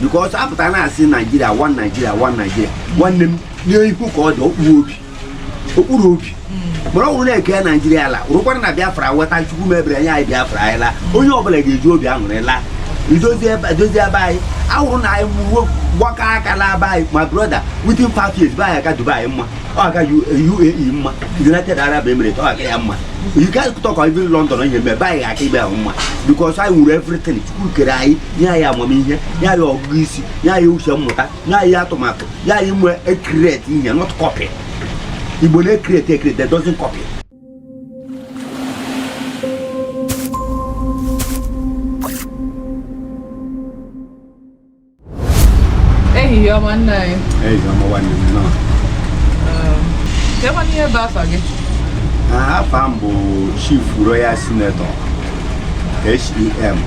because after I see Nigeria, one name near you called Okubi. But only can Nigeria, Rupan Biafra, what I should remember, I Biafra, only obligate Jobian. You don't buy. I won't walk buy my brother within 5 years. Buy I got to buy him. I got you United Arab Emirates. You can't talk even London and you may buy a cable because I will everything. Could I? Yeah, mommy here. Yeah, you're greasy. Yeah, you shall motor. Yeah, you tomato. Yeah, you were a create in here, not copy. You will create a create that doesn't copy. Hey, you're one name. Hey, I'm one name. How many years back again? I have Chief Royal Sen H.E.M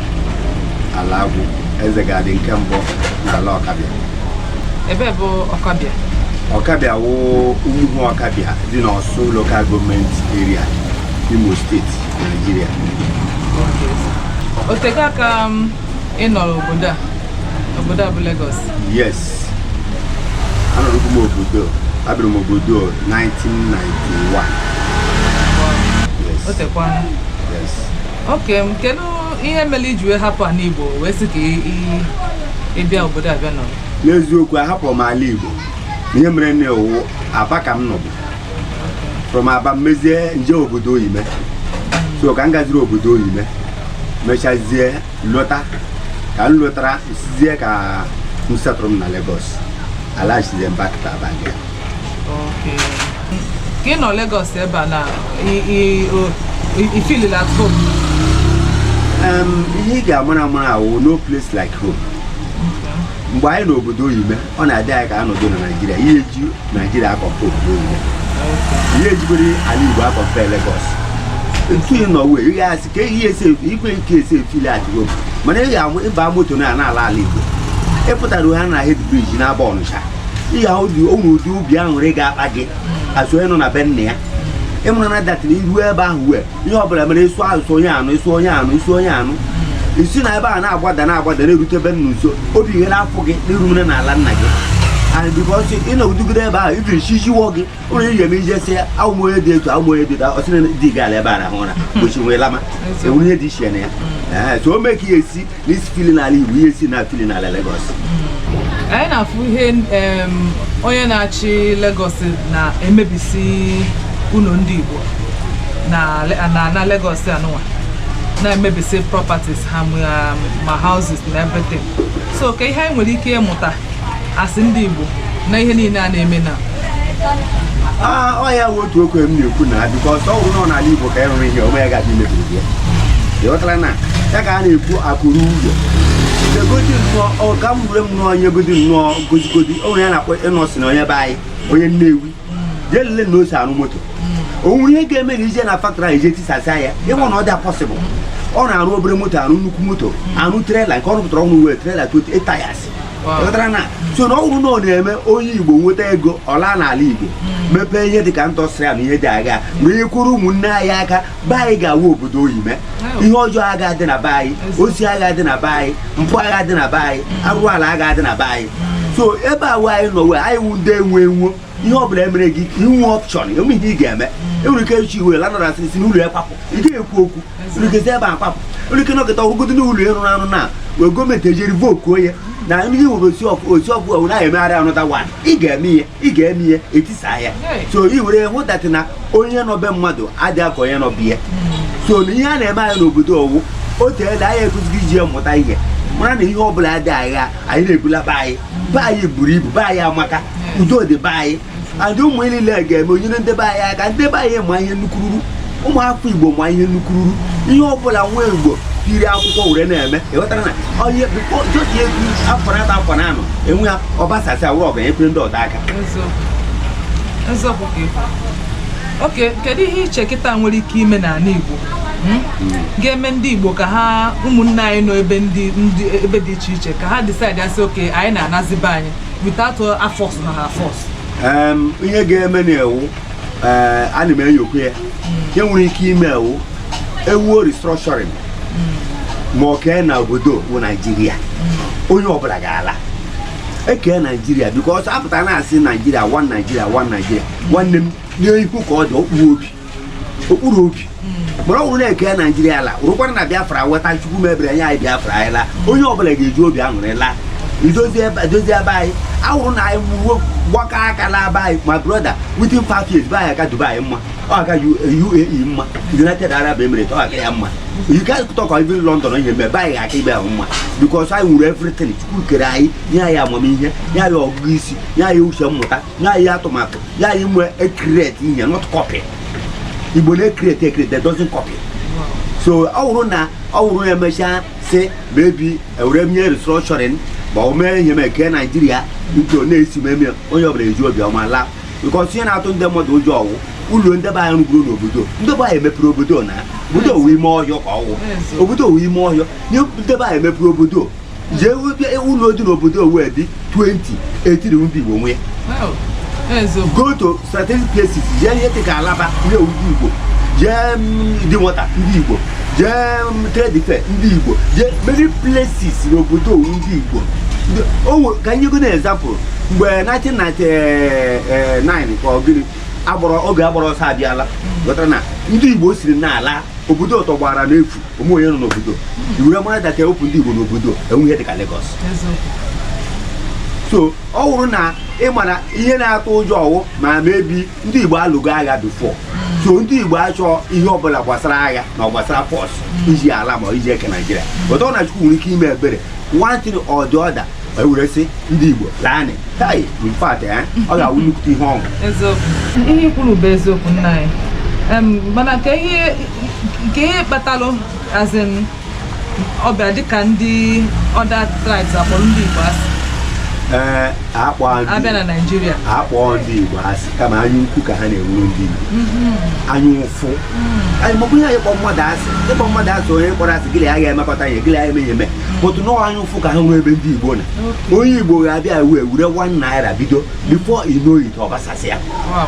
Alagwu as a garden campo na Okabia. Ebebo Okabia. Okabia Okabia, the North local government area, Igbo State, Nigeria. Okay. Otegaka in Oboda Lagos. Yes. I don't know I've been 1991. Yes. Okay, can you hear happen Igbo? Where's the Ibia Oboda Veno? Let's do a happen my Igbo. Niemreno, Abakam Nobu. From Abameze and Joe Budoime. So Gangazo Budoime. Meshazie, Lota, and Lotra, Zieka, Musatrum na Lagos. I like them back to Abanga. Okay. Can you Lagos now? You feel it at home? No place like home. Why no Budoime? On a day I cannot go to Nigeria. Nigeria I can put Budoime. Usually I live back of Lagos. You know where you guys even case feel at home. When I am in Bamuto and I live. If I do a head bridge in our bonus. You how do you do beyond Rega again? As well on a bend near. That you where you have a Soyano. You see, I buy now what than I bought the little Ben so hope you cannot forget the room and I land again. And because you know, do good about if you see you walking, only you may just say, I'll wear it to our way to our Digalabana, which will Lama, only edition. So make you see this feeling I live, we see not feeling at Lagos. I know Oyanachi Lagos na MBC Unondibo na Lagos na MBC properties my houses and everything. So can you with Ike Mota as Indibo na ihe niile a na-eme na ya wotu okwu m na-ekwu na because all no na Igbo ka enwe ihe omega dị mebiri ya yotara na ya ka na-ekwu akụrụ ụzọ the godi no o ka mure m no onye godi no godi o ya na-akpọ enosi na onye bai onye Nnewi je lele no si anu moto o nwere ihe ga-eme na ije na factory ije tisasa ya ịnwe na ọ dị possible ọ na-arụ obere moto arụ nnukwu moto arụ trailer nke ọ rụpụtara ọnụ wee trailer 28 tires yotara na so na ọrụ no na-eme onye Igbo nweta ego ọla n'ala Igbo mepe ihe dịka ntọsịrị na ihe dị aga wee kwuru ụmụnne anyị aka baị ga-awa obodo oyime ihe ọjọọ aga dị na baị osi aga dị na baị mpụ aga dị na baị arụ ala aga dị na baị so ebe a anyị nọ wee anyị wụ ndị enwe ihe ọbụla emere gị inwe option enwe ihe ị ga-eme enwere ike ichi iwe lanọra si n'ụlọ ya kwapụ ị ga-ekwu okwu nwere ike ebe a kwapụ nwere ike nọkịta ọgụgụ dị n'ụlọ ịrụ anụ na wee gọọmenti ejiri voku onye na ndị nwere osi ọbụ na-emegharị anọta one ị ga-eme ihe etisa ya so i were hụ datị na onye nọbe mmadụ adịghị ka onye nọbe ya so na ihe a na-eme anyị n'obodo ọwụ otu ede anyị ekụzighị iji mụta ihe mara na ihe ọbụla adị agha anyị na-ebula be anyị buru ibu be anyị amaka udo dị be anyị adị ụmụ niile ga-eme onyere ndị be anyị aka ndị be anyị ma ihe nnukwururu ụmụafọ Igbo ma ihe nnukwururu ihe ọbụla nwa Igbo tiri akwụkwọ were na-eme ewetara na onye joji egwu afọ na anọ enwe ya ọbasasị awụrụ ọga ekwe ndị ọda aka oke kedu ihe iche kịta nwere ike ime n'ala Igbo ga-eme ndị Igbo ka ha ụmụnne anyị nọ ebe dị iche iche ka ha decide asị oke anyị na-anazi be anyị without a force na ha force ihe ga-eme na-ewu ana m enyokwu ya nke nwere ike ime ewu restructuring ma oke na obodo bụ Nigeria onye ọbụla ga-ala eke Nigeria because apụta na-asị Nigeria one Nigeria nwanne m n'ihu ka ọ dị okpuru obi mana ọ bụrụ na eke Nigeria ala rụkwara na Biafra weta Chukwu mebere anya anyị Biafra anyị la onye ọbụla ga-eji obi aṅụrị la idozi ebe anyị awụrụ na anyị gbakọ aka la aba anyị my brother within 5 years ba anyị aka Dubai mma ọ aka UAE mma United Arab Emirates ọ aka ya mma you can't talk even London onye eme ba anyị aka ibe ahụ mma because anyị nwere everything Chukwu kere anyị nye anyị amamihe nye anyị ọgụgụ isi nye anyị uche mmụta nye anyị atụmatụ nye anyị nwe create ihe not copy Igbo na-create that doesn't copy so ọ wụrụ na emechaa si maybe ewere nye restructuring ma o mee ihe eke Nigeria nke na-esi meme onye ọbụla eji obi ọma laa because ihe na-atụ ndị mmadụ ụjọ ọwụ ụlọ ndebe anyị rụgoro n'obodo ndebe anyị emepere obodo na obodo owu ime ọhịa ka ọwụ obodo owu ime ọhịa nye ndebe anyị emepere obodo jee ụlọ dị n'obodo owu dị 20 etiri ndị Igbo nwee go to strategic places jee ihe dịka Alaba ihe ndị Igbo jee dị nwata ndị Igbo jee trade fair ndị Igbo jee many places n'obodo owu ndị Igbo ka anyị go na example mgbe 1999 ka ọ gịnị oge agbara ọsọ abịala ghọtara na ndị Igbo siri n'ala obodo ọtọ gbara n'efu ụmụ onye nọ n'obodo iwere mara data ewepụ ndị Igbo n'obodo enwe ihe dịka Lagos so ọ wụrụ na ịmara ihe na-atụ ụjọ ọwụ ma mebi ndị Igbo alụgo agha before so ndị Igbo achọ ihe ọbụla gbasara agha na gbasara force iji ala ma iji eke Nigeria ọtọ na Chukwu nwere ike ime ebere one thing or the other ewere sị ndị Igbo laanị tai in fact ọ ga-awụ nnukwu ihe ọṅụ ihe kwuru bụ eziokwu nna anyị mana ka ihe kpatalụ azin ọbịa dịka ndị other tribes akpọrọ ndị Igbo asị abịa na Nigeria akpọ ndị Igbo asị kama anyị ukwu ka ha na-enwuru ndị Igbo anyị ụfụ anyị mọbụ ihe anyị kpọ mmadụ asị ịkpọ mmadụ asị onye kpọrọ asị gịlị ya ga-emekọta ya gịlị ya eme ya eme otu nọọ anyị ụfụ ka ha nwere ebe ndị Igbo na onye Igbo ga-abịa were 1 naira bido before you know it ọbasasị ya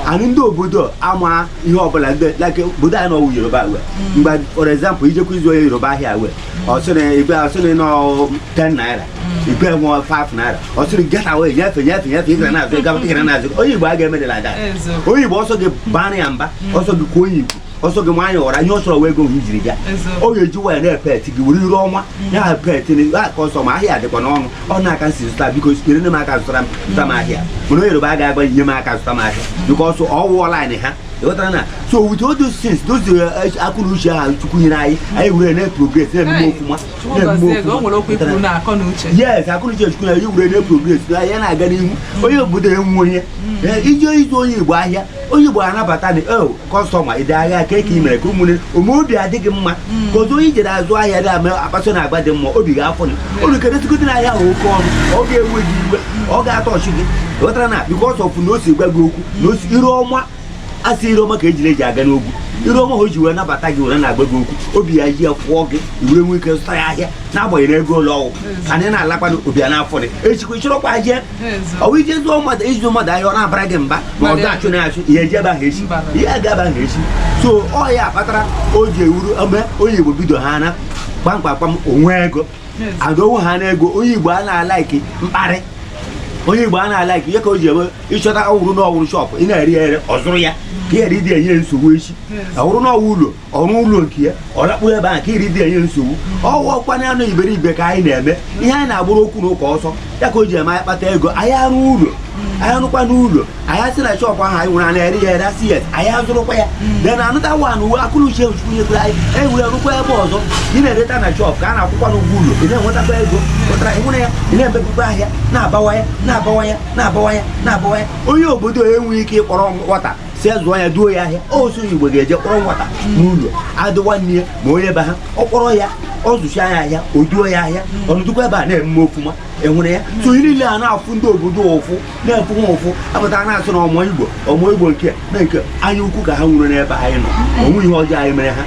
anyị ndị obodo ama ihe ọbụla like obodo anyị n'ọwụ Yoruba we mgbe for example ijekwa izu onye Yoruba ahịa we ọsịrị nọ 10 naira igbe nwa 5 naira ọsịrị get away nyefe ịgara na-azụ ịgaba ịgara na-azụ onye Igbo a ga-emedela ada onye Igbo ọsọ gị bara ya mba ọsọ gị kwuo onye Igbo ọsọ gị nwanyị ụra ihe ọ chọrọ wee ego jiri bịa ọ ga-eji waya na-epet gị were iru ọnwa ya pet ka ọsọ ma ahịa dịkwa n'ọnụ ọ na-aka nsi zụta biko sitere m aka zụta m ahịa mana onye Yoruba ga-agba nye m aka zụta m ahịa biko ọsọ ọwụọ line ha ịghọtara na so with all those things those akụrụ uche ahụ Chukwu nyere anyị were na-progress na-emume ofụma yes akụrụ uche Chukwu anyị were na-progress ya na-aga n'ihu onye obodo enwe onye ije izu onye Igbo ahịa onye Igbo anabata na kọstọma ide ahịa ka ị mere ka ụmụnne obi adịghị mma ka ọzọ onye ijere azụ ahịa dị ama akpasị na agba dị mma obi ga-afọ na olu keretugote na ahịa ahụ oke ọnụ ọ ga-ewe gị iwe ọ ga-atọ ọchị gị ghọtara na because of na o si gwa gị okwu na osi iru ọma asị ire ọma ka eji aga n'ogwu ire ọma o ji wee nabata gị were na-agba gị okwu obi ya ji ya fụọ gị iwere nwee ike zụta ya ahịa na-agbanyeghị ego ụlọ ọgwụ anyị na-alakwa obi ya n'afọ dị echikwa ịchọrọkwa jee ọwụ ije zụọ mmadụ iji mmadụ ahịa ọ na-abara gị mba ma ọ ga-achụ na-achụ ihe eji ebe ahụ echi ihe aga-aba ahụ echi so ọ ya kpatara o ji ewuru ome onye Igbo bido ha na kpamkpakpam onwe ego adowu ha na ego onye Igbo a na-alaiki mkparị onye Igbo a na-alaiki ihe ka o ji eme ịchọta ọwụrụ n'ọwụrụ shọpụ ị na-eri ere ọ zụrụ ya ka iri dị enye nsogbu echi ọwụrụ n'ọwụ ụlọ ọrụ ụlọ nke ya ọ lakpụ ebe ahụ ka iri dị enye nsogbu ọwụ ọkwanye anụ iberibe ka anyị na-eme ihe anyị na-agbụrụ okwu n'ụka ọsọ ya ka o ji eme anyị kpata ego anyị arụ ụlọ anyị arụkwa n'ụlọ anyị asị na shọpụ ahụ anyị nwere a na-eri ya ere asị ya anyị azụrụkwa ya de na anụta wan uwe akụrụ uche Chukwu nyegoro anyị were rụkwa ebe ọzọ ị na-ereta na shọpụ ka a na-akwụkwa n'ụgwọ ụlọ ị na-enwetakwa ego pụtara ịhụrụ ya ị na-emepekwa ahịa na-abawanye onye obodo enweghị ike ịkpọrọ nwata si zụọ ya duo ya ahịa oso Igbo ga-eje kpọrọ nwata n'ụlọ adịwa nne ma onye be ha ọ kpọrọ ya ọ zụcha ya ahịa o duo ya ahịa ọnụdụkwa ebe a na-eme ofụma enwere ya so niile a na-afụ ndị obodo ụfụ na-efu nwa ụfụ apụta na-asụ na ọmụ Igbo nke na nke anyị ukwu ka ha nwere n'ebe anyị nọ onwe ihe ọjọọ anyị mere ha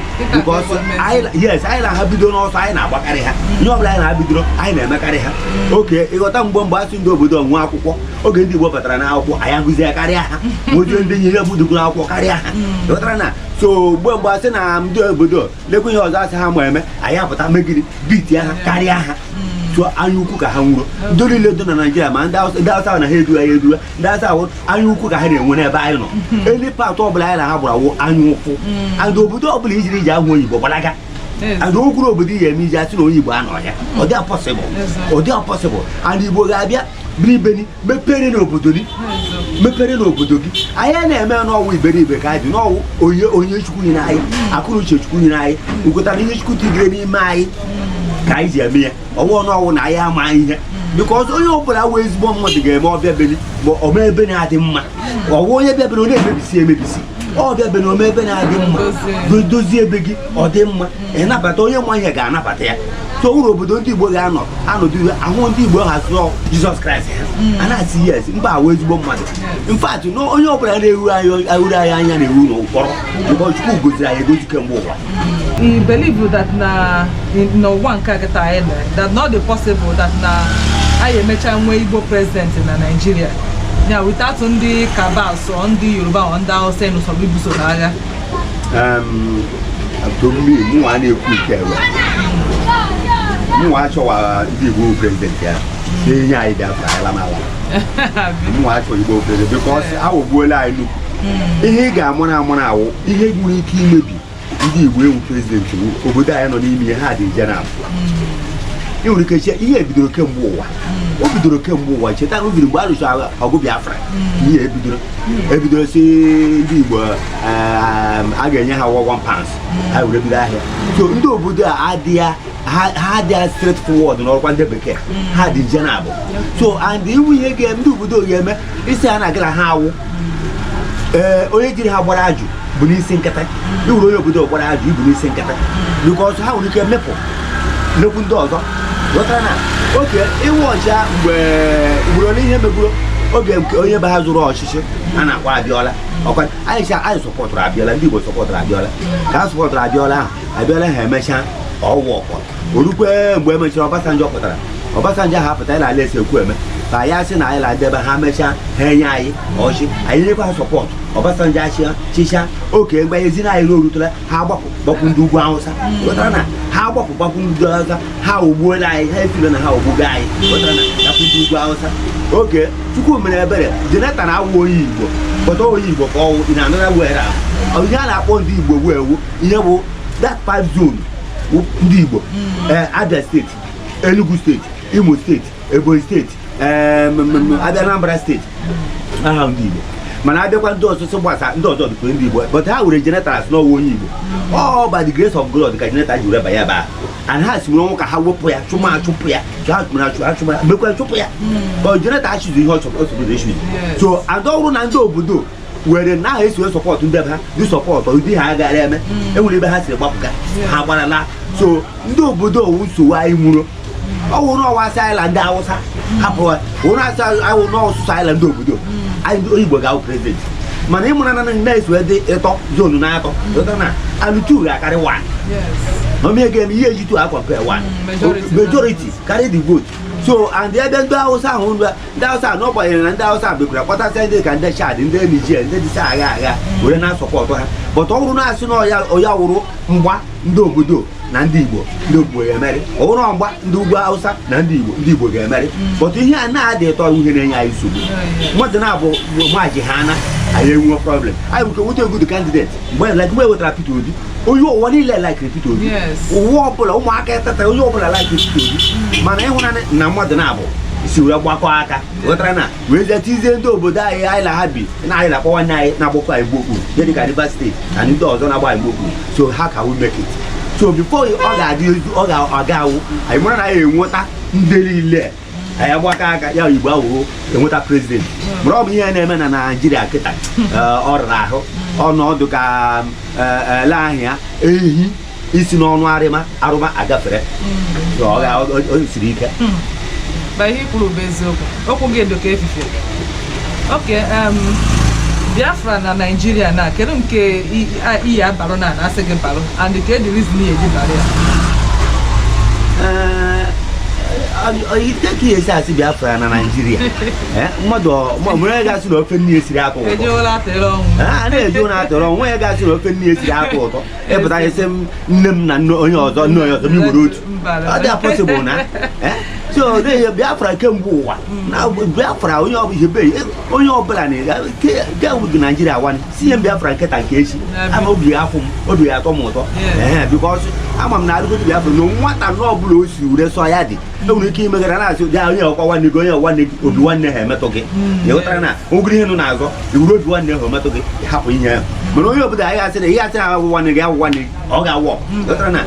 yes anyị na ha bido n'ọsọ anyị na-agbakarị ha ihe ọbụla anyị na-abidoro anyị na-emekarị ha oke ịghọta mgbe asị ndị obodo nwe akwụkwọ oge ndị Igbo batara na akwụkwọ anyị agụzie karịa ha mozie ndị nyere budogoro akwụkwọ karịa ha ịghọtara na so mgbe asị na ndị obodo lekwa ihe ọzọ asị ha ma eme anyị apụta megiri biti ha karịa ha so anyukwu ka ha nwụrụ ndị niile dị na Naịjirịa ma ndị Hausa na ha eduga ya eduga ndị Hausa anyukwu ka ha na-enwe n'ebe anyị nọ eni patụ ọbụla anyị na ha gbara wụ anyụkwụ and obodo ọbụla ijiri iji ahụ oyibo gbalaga and okwuru obodo ihe eme iji asị na onye Igbo anọ ya ọ dị impossible and Igbo ga-abịa biribeni mepere n'obodo gị anyị na-eme n'ọwụ iberibe ka anyị dị n'ọwụ onye Chukwu nyere anyị akụrụ uche Chukwu nyere anyị ukwetara ihe Chukwu tigire n'ime anyị ka anyị ji eme ya ọwụ n'ọwụ na anyị ama ihe because onye ọbụla wee ezigbo mmadụ ga-eme ọbịa beni ma ọma ebe na-adị mma ọwụ onye bịa beni ọ na-emebisi ọbịa beni ome ebe na-adị mma dozie ebe gị ọ dị mma ịnabata onye nwa ihe ga-anabata ya so ụlọ obodo ndị Igbo ga-anọdụ ahụ ndị Igbo ha sụọ Jizọs Kraịst a na-asị yes mba awụ ezigbo mmadụ in fact onye ọbụla na-ewu anyị anya na-ewu n'ụkpọrọ because Chukwu goziri anyị egozi kemgbe ụwa. I believe that n'ụwa nke kịta anyị nọ that not the possible that na anyị emecha nwee Igbo president na Nigeria ya without ndị Kabal so ndị Yoruba ọ ndị Hausa n'usoro ibuso n'agha. Mụnwa na-ekwu nke ewe mụnwa achọwa ndị Igbo president ya ihe anyị Biafra ala mala mụnwa achọ Igbo president because awụgbuola anyị nnukwu ihe ị ga-amụna awụ ihe nwere ike imebi ndị Igbo ewu president obodo anyị nọ n'ime ihe ha dị general enwere ike che ihe ebidoro kemgbe ụwa cheta na obido mgbe arụsị ọgụ Biafra ihe ebidoro si ndị Igbo a ga-enye ha £1 ha were bido ahịa so ndị obodo a ha dị straight forward n'ọrụkwa ndị bekee ha dị general so and iwu ihe ga-eme ndị obodo ga-eme isi ha na-agara ha awụ onye jiri ha gbara ajụ bụ n'isi nkata iwere onye obodo gbara ajụ ibu n'isi nkata because ha nwere ike mepụ nnekwu ndị ọzọ ghọtara na oke ịwụ ọcha mgbe ugboro ihe megburo oge nke onye be ha zụrụ ọchịchị a na-akwa Abịọla ọkwa anyị sọpọtụrụ Abịọla ndị Igbo sọpọtụrụ Abịọla ka ha sọpọtụrụ Abịọla ahụ Abịọla ha emechaa ọwụ ọkpọ orukwe mgbe emechara Ọbasanjọ pụtara Ọbasanjọ ahụ apụta anyị na-ala esi ekwu eme ka ya sị na anyị na-adebe ha mechaa ha enye anyị ọchị anyị nyekwa ha sọpọtụ Ọbasanjọ chịcha oke mgbanyezi na anyị n'orutela ha gbapụ ndị ugwu Hausa ghọtara na ha gbapụ ndị Hausa ha ugbuola anyị ha efile na ha ogbugo anyị ghọtara na yapụ ndị ugwu Hausa oke Chukwu mere ebere Jonathan awụ onye Igbo pụta onye Igbo ka ọwụ ị na-anara were ahụ ihe a na-akpọ ndị Igbo weewu ihe bụ that 5 zone ndị Igbo Abia steeti Enugu steeti Imo steeti Ebonyi steeti Anambra steeti aha ndị Igbo mana abịakwa ndị ọsụsụ gbasa ndị ọzọ dịkwa ndị Igbo but ha were Jonathan n'ọwụ onye Igbo ọ by the grace of God ka Jonathan ji reba ya ba and ha si ọnwụ ka ha wepụ ya chụpụ ya mekwa chụpụ ya ka Jonathan achụzi ihe ọchọpụrụ echuzi so adọrụ na ndị obodo were na aha esi wee sọpọtụ ndị ebe ha dị sọpọtụ ụdị ha agara eme enwere ebe ha siri gbapụga ha gbarala so ndị obodo owu nsogbu anyị nwụrụ ọwụ n'ọwa asị anyị la ndị Hausa hapụ wụrụ asị awụ n'ọsụsụ anyị la ndị obodo anyị Igbo ga-awụ prezident mana ịmụra na na-esi wee dị ịtọ zonu na-atọ na alụtu ga-akarị 1 n'ome ga-eme ihe ejitu akwa nke 1 majority carry the vote so and ebe ndị Hausa ahụ ndị Hausa n'ọgbanyere na ndị Hausa bekwara kpọtasịa ndị ka ndị Chad ndị Niger ndị dịsa agha were na-asọpọtụ ha but ọ bụrụ na-asị na ọya wụrụ mgba ndị obodo na ndị Igbo ga-emeri ọ bụrụ mgba ndị ugwu Hausa na ndị Igbo ga-emeri but ihe a na-adị ịtọ ihe na-enye anyị nsogbu mmadụ na-abụ maji ha na anyị enwe problem anyị bụ nweta good candidate mgbe wetara Peter Obi onye ụwa niile like Peter Obi ụwa ọbụla ụmụaka etata onye ọbụla like Peter Obi mana ịhụnanya na mmadụ na-abụ si wee gbakọ aka ghọtara na wee tizie ndị obodo anyị na ha bi na anyị na-akpọ nwanne anyị na-agbakọ anyị gbokwu ihe dịka Rivers steeti na ndị ọzọ na-agba anyị gbokwu so ha ka we make it so before ọ ga-aga awụ anyị mara na anyị enweta ndị niile anyị agbakọ aka ya Igbo awụrụ enweta prezident mara ọ bụ ihe na-eme na Naịjirịa kịta ọ rara ahụ ọnọdụ ka ele ahịa ehi isi n'ọnụ arụma agafere o siri ike ihe kwuru bụ eziokwu okwu gị edoka efife oke Biafra na Nigeria na kedu nke iyi abalụ na asị gị balụ and ka the reason ihe eji balụ ya ite ka ihe esi asị Biafra na Nigeria mmadụ onye ga-asị na ofe nne esiri atọ ụtọ a na-eji ụlọ atọrọ onwe ya ga-asị na ofe nne esiri atọ ụtọ ịpụta isi nne m na onye ọzọ m iwere otu ọ dị possible na So they Biafra came war. Now Biafra onye ọbụla na ga with Nigeria one. See Biafra get and case. I'm obi afum, obi atọ m ụtọ. Because ama m na arụgo Biafra no nwata no ọbụla o si ure so ya dị. Enwere ike imegara na asị ja onye ọkwa nwanne go onye nwanne obi nwanne ha emetọ gị. Ịghọtara na ogiri ihe nọ n'azọ, iwuru obi nwanne ha emetọ gị, hapụ ihe ahụ. Mana onye obodo anyị asị na ihe asị na nwanne gị nwanne ọ ga-awọ. Ịghọtara na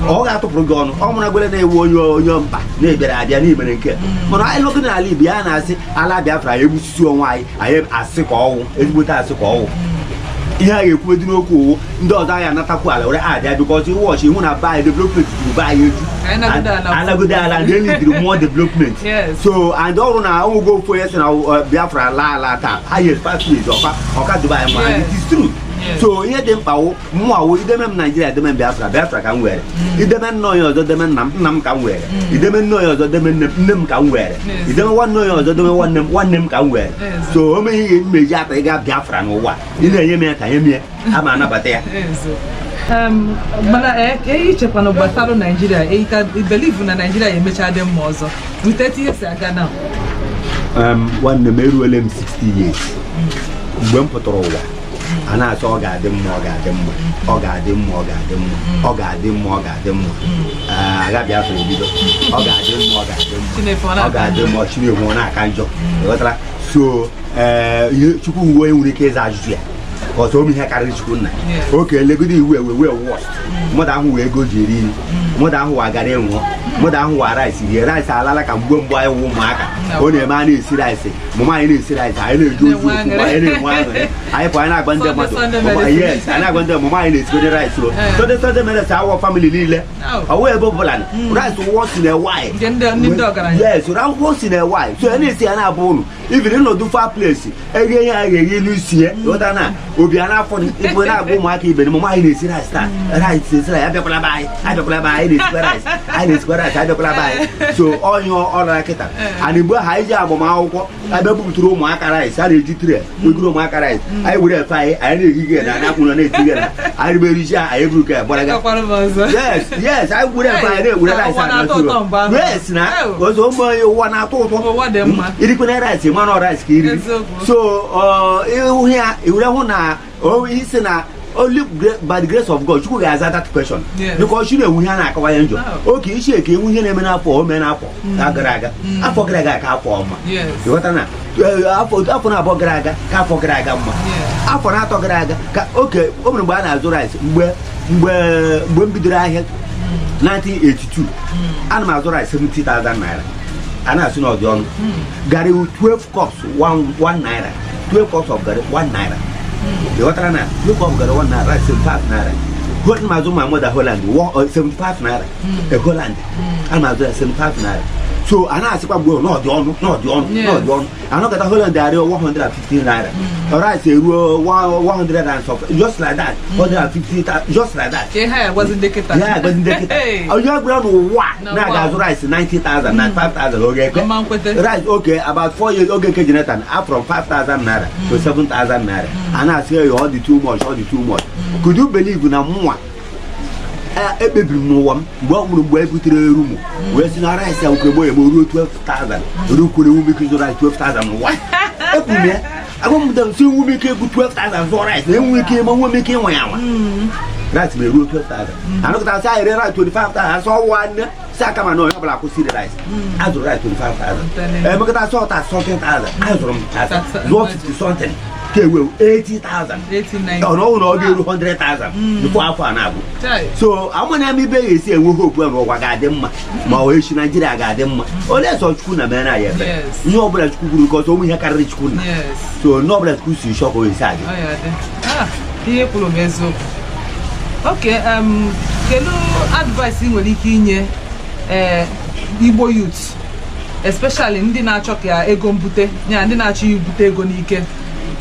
ọ ga-atụpụrụ gị ọnụ. Ọ mụrụ gwele na-ewu onye mba na-ebere abịa n'imere nke. Mana anyị lọgụ n'ala Igbo ya na-asị ala Biafra egbusisi onwe anyị asị ka ọnwụ, ezigbote asị ka ọnwụ. Ihe a ga-ekwu dị n'okwu ndị ọzọ anyị anatakwu ala were abịa because watch ihu na buy development to buy eju anagode ala ndị need more development. So and ọrụ na ọgwụgo ofu onye sị na Biafra ala taa highest fast ways ọka Dubai ma and it is true. So ihe dị mkpa wụ mụnwa ideme m Nigeria ideme m Biafra ka m were ideme nna onye ọzọ deme nna m ka m were ideme nne onye ọzọ deme nne m ka m were ideme nwanne onye ọzọ deme nwanne m ka m were. So o meghị ihe mmeji ata ịga Biafra n'ụwa ị na-enye m ya ka nye m ya ama anabata ya. Mana ichekwa na gbasara Nigeria believe na Nigeria ya emecha dị mma ọzọ with 30 years aga now. Nwanne m eruole m 60 years mgbe m pụtara ụwa a na-asọ ọ ga-adị mma ọ ga-adị mma ọ ga-adị mma ọ ga-adị mma ọ ga-adị mma ọ ga-adị mma aga Biafra ebido ọ ga-adị mma ọ ga-adị mma ọ ga-adị mma Chineke ọ na-aka njọ. Ịghọtara so ihe Chukwu uwe nwere ike ịza ajụjụ ya ọzọ ome ihe karịrị Chukwu nna oke elegide iwu ewe wọst mmadụ ahụ wee ego ji eri nri mmadụ ahụ wa gara enwụọ mmadụ ahụ wa rice rie rice alala ka mgbe anyị wụ ụmụaka ọ na-eme a na-esi rice mụma anyị na-esi rice anyị na-eji ozu anyị na-enwe aṅụrị anyị pụ anyị na-agba ndị mmadụ yes anyị na-agba ndị mụma anyị na-esikode rice o sode mere sa awọ famili niile ọwụ ebe ọbụla rice once in a while yes once in a while so na-esi ya na-abụ ụlọ ibiri nọdụ fa place eghe ihe a ga-eghe n'isi ya ghọta na obi a n'afọ igwe na-agba ụmụaka ibe mụma anyị na-esi rice taa rice esira ya abịakwala be anyị anyị na-esikwa rice abịakwala be anyị so onye ọlara kịta ana igbo ha anyị ji agbamakwụkwọ abịa bupụtara ụmụaka rice a na-eji tire wegoro ụmụaka rice anyị were efe anyị na-ehige na anakwụna na-etighe na anyị riberiji anyị buru ka gbaraga yes anyị were efe anyị na-ewere rice yes na ọzọ ụmụ onye ụwa na-atọ ụtọ irikwana rice mana rice ka iriri so ịhụ ya iwere hụ na isi na only by the grace of God Chukwu ga-aza that question because you na-enwe ihe a na-akọwa ya njọ oke iche ka enwe ihe na-eme n'afọ o mee n'afọ gara aga afọ gara aga ka afọ ọma ịghọta na afọ na-abụọ gara aga ka afọ gara aga mma afọ na-atọ gara aga ka oke o mere mgbe a na-azụ rice mgbe m bidoro ahịa 1982 ana m azụ rice 70,000 naira a na-asị na ọ dị ọnụ garị 12 cups 1 naira 12 cups of garị 1 naira. The water na look up got 1 naira 75 naira. Got my mother Holland 75 naira. A Holland and my 75 naira. So I asked about not the on. I know that Holland there 115 naira. Alright, say 100 and something. Just like that. 150 just like that. Yeah, it wasn't the yeah, it wasn't the oh, you're ground what? Now that's rice 90,000, 95,000. Okay. Right, okay, about 4 years okay, Jonathan, up from 5,000 naira to 7,000 naira. And I say all the too much. Could you believe in a more? Baby, no one, what would we put in a room? Where's in our rice? I will go 12,000. You could make you like 12,000. What? I want them to make it 12,000 for rice. Then we came on making 1 hour. That's me, 12,000. I look outside, I write 25,000. I saw one Sakamano, I could see the rice. I would write 25,000. And because I saw that something,000. I was from something. 80,000. 89. No, 100,000. Before I found out. So I'm gonna be very say we hope we will got them. My wish Nigeria got them. Oh, that's all Kuna man. Yes. No black school because only have carriage school. Yes. So no black school you shop inside. Oh yeah. Here pull mezo. Okay, can you advise in Walikinye Igbo youth, especially ndị na-achọ ka ego mbute, nya ndị na-achọ ibute ego n'ike.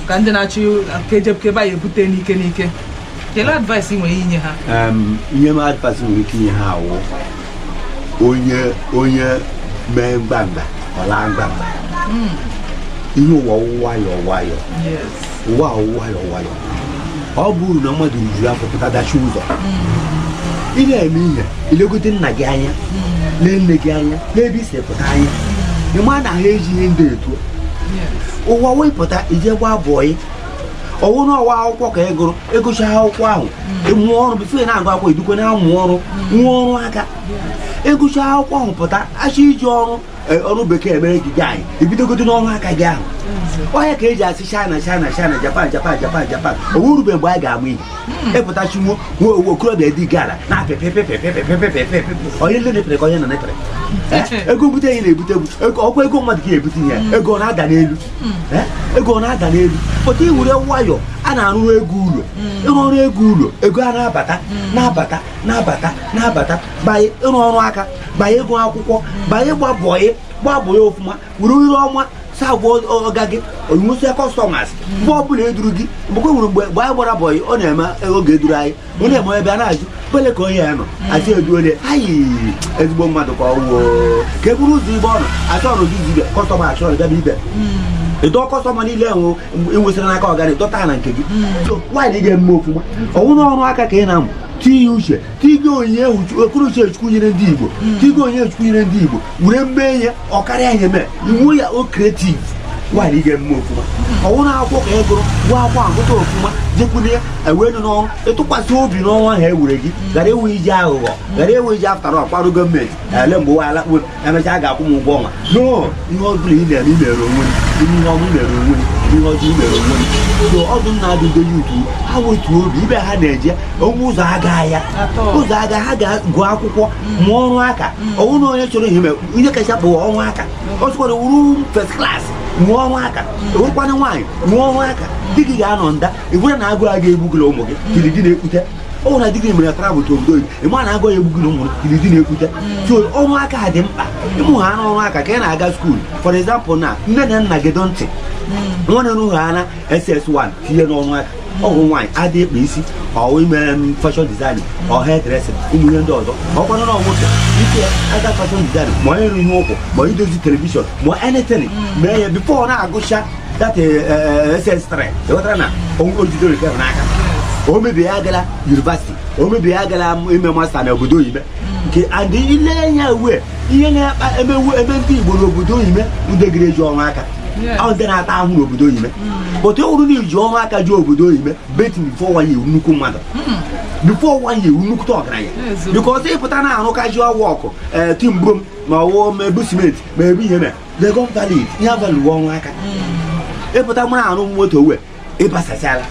Ka ndị na-achọ kejebe ya ebute n'ike kele advice nwere inye ha ihe m advice nwere ike inye ha awụ onye mee mgbamba ọla mgbamba ihe ụwa nwayọ ụwa nwayọ ọ bụrụ na mmadụ juru afọ pụta dachi ụzọ ị na-eme ihe ilegote nna gị anya lee nne gị anya n'ebe isi pụta anya ịma na ha ejighị ndị etu ụwa wepụta ije gba bọyị ọwụ na ọwa akwụkwọ ka ị gụrụ ịgụcha akwụkwọ ahụ ịmụ ọrụ bifo na-agụ akwụkwọ idukwe na-amụ ọrụ nwa ọrụ aka ịgụcha akwụkwọ ahụ pụta achọ iji ọrụ bekee mere gị gị anyị ebidogodo n'ọrụ aka gị ahụ onye ka eji asị China Japan owurube mgbe anyị ga-amụ ihe ịpụtachi okorobịa dị gara na apịpịpịpịpịpịpịpịpị onye nle nepere ka onye na nepere ego mbute ihe na-ebute ọkwa ego mmadụ ka ebute ihe ego na-ada n'elu ego na-ada n'elu pụta iwere nwayọ a na-arụ ego ụlọ ịrụ ọrụ ego ụlọ ego a na-abata banye ịrụ ọrụ aka banye ego akwụkwọ banye gbabọye ọfụma were ire ọma sagwa ọga gị onwusie kọstọmas mgbe ọbụla eduru gị mgbe nwere mgbe anyị gbara bọyị ọ na-eme oge eduru anyị ọ na-eme ebe a na-ajụ bele ka onye ya nọ asị eduole anyị ezigbo mmadụ ka ọwụo ka e buru ụzọ ibe ọnụ achọ ọrụ gị zibe kọstọma achọrọ bịaba ibe ịdọ kọstọma niile enwe enwesịrị n'aka ọgana dọta na nke gị nwaanyị ga-eme ofụma ọnwụ na ọrụ aka ka ị na-amụ tinye uche tigo onye okoro uche chukwu nyere ndị Igbo tigo onye chukwu nyere ndị Igbo were mee ihe ọkarịa ihe mee iwu ya o kreativ nwaanyị ga-eme ofụma ọnwụ na akwụkwọ ka ị gụrụ gụọ akwụkwọ agụta ofụma jekwune ewenu n'ọrụ ịtụkwasị obi n'ọnwa ahụ e were gị gara ewe iji aghụghọ gara ewe iji aftara ọkwarụ gọọmenti ele mgbe ụwa alakpuo emechaa ga-akwụ m ụgwọ ọnwa no ihe ọbụla ị na-eme imere onwe ihe ọmụ mere onwe ihe ọjọọ imere onwe so ọdụ na-adụdo ya utu ha wetu obi ibe ha na-eje onwe ụzọ aga ya ụzọ aga ha ga-agụ akwụkwọ mụọ ọrụ aka ọnwụ na onye chọrọ ihe ihe kacha kpụwa ọrụ aka ọ sịkwara wuru first class mụọ ọrụ aka ewekwana nwaanyị mụọ ọrụ aka di gị ga-anọ nda ịbụra na agụ aga egbugoro ụmụ gị kiri di na-ekwute ọ na di gị mere travel to obodo oyibo ịma na agụ ya egbugoro ụmụ kiri di na-ekwute so ọrụ aka dị mkpa ịmụ ha n'ọrụ aka ka ị na-aga skuul for example na nne na nna gị dọ ntị nwanne n'ụlọ ha na SS1 tinye n'ọrụ aka ọgwụ nwaanyị adịghị ekpe isi ọ ime fashion design ọ hairdressing ụmụ ihe ndị ọzọ ọkwanụ na nwoke ike aga fashion design ma onye rụ ihe ụkwụ ma idozi telivishọn ma anything mee ya bifo na-agụcha that SS3 ewetara na ojidoro nke n'aka o mebie ya agala university o mebie ya agala ime masta na obodo oyibo nke and ile anya uwe ihe na-akpa ebe ndị Igbo n'obodo oyibo ndegiri eji ọrụ aka ọ dị na-ata ahụ n'obodo oyibo but e wuru na iji ọrụ aka ji obodo oyibo betin bifo wanye iwu nnukwu mmadụ bifo wanye iwu nnukwu ọgaranya because ịpụta na arụkaji ọgwụ ọkụ timbrom ma ọwụ ma ebu simenti ma ebu ihe mee legon valid ihe avalụ ọrụ aka ịpụta mara arụ moto wee ịbasasịala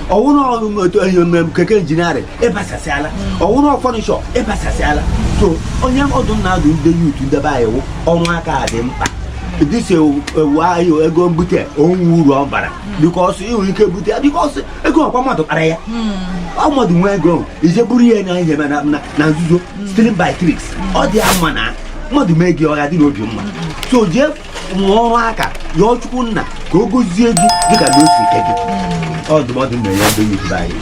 ọwụrụ keke injiniarịn ịbasasịala ọwụrụ fọnishọ ịbasasịala so onye ọdụ na-adụ ndị yutu ndebe anyị ọrụ aka dị mkpa dịsi ewu ahụ ego mbute onwe uru ọ bara bikọs ihu ike bute bikọs ego ọkwa mmadụ kpara ya ọmọdụ nwe ego ije buru ihe na ihe na nzuzo stealing by tricks ọ dị ama na mmadụ mee gị ọha dị n'obi mma so jee mụọ ọrụ aka yọọ Chukwu nna ka o gozie gị dịka na osi ike gị ọ dụmọdụ na-enye ndị yutu anyị